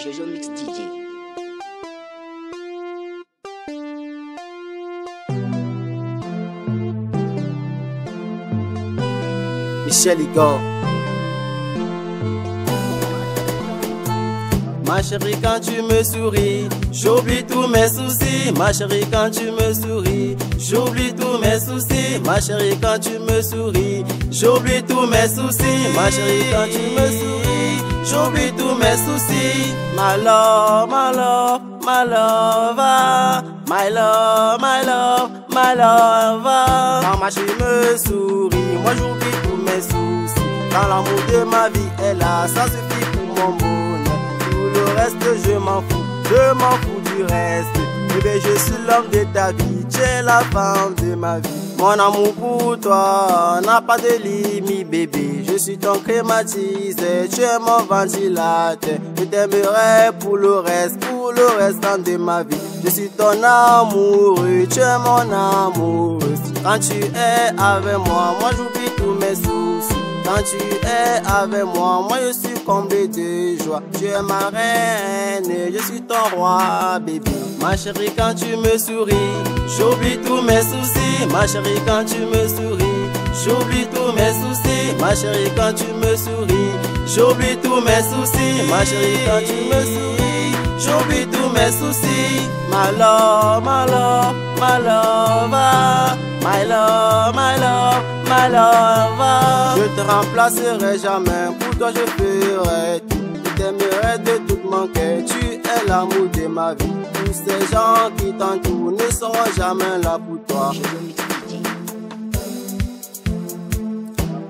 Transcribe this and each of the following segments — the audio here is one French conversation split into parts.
Jojo Mix DJ. Michel Igor. Ma chérie, quand tu me souris, j'oublie tous mes soucis. Ma chérie, quand tu me souris, j'oublie tous mes soucis. Ma chérie, quand tu me souris, j'oublie tous mes soucis. Ma chérie, quand tu me souris, j'oublie tous mes soucis. My love, my love, my lover. My love, my love, my lover. Quand ma chérie me sourit, moi j'oublie tous mes soucis. Quand l'amour de ma vie est là, ça suffit pour mon bonheur. Le reste je m'en fous du reste. Bébé, je suis l'homme de ta vie, tu es la femme de ma vie. Mon amour pour toi n'a pas de limite, bébé. Je suis ton climatiseur, tu es mon ventilateur. Je t'aimerai pour le restant de ma vie. Je suis ton amoureux, tu es mon amoureux. Quand tu es avec moi, moi j'oublie tous mes soucis. Quand tu es avec moi, moi je suis comblé de joie. Tu es ma reine, je suis ton roi, bébé. Ma chérie, quand tu me souris, j'oublie tous mes soucis. Ma chérie, quand tu me souris, j'oublie tous mes soucis. Ma chérie, quand tu me souris, j'oublie tous mes soucis. Ma chérie, quand tu me souris, j'oublie tous mes soucis. My love, my love, my lover. My love, my love, my lover. Je te remplacerai jamais, pour toi je ferai tout. Je t'aimerai de tout mon cœur, tu es l'amour de ma vie. Tous ces gens qui t'entourent ne seront jamais là pour toi. Jojo Mix DJ.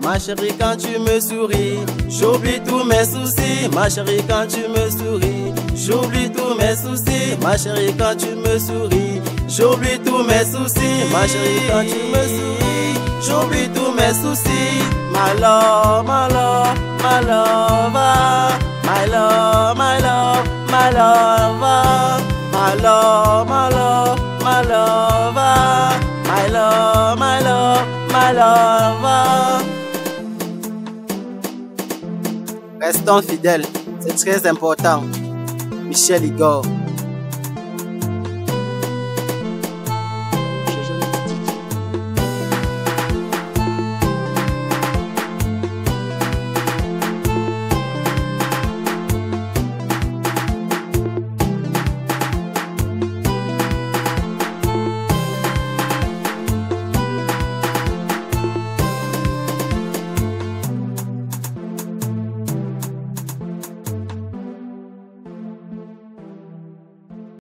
Ma chérie, quand tu me souris, j'oublie tous mes soucis. Ma chérie, quand tu me souris, j'oublie tous mes soucis. Ma chérie, quand tu me souris, j'oublie tous mes soucis. Ma chérie, quand tu me souris, j'oublie tous mes soucis. My love, my love, my lover. My love, my love, my lover. My love, my love, my lover. My love, my love, my lover. Restons fidèles, c'est très important. Michel Igor.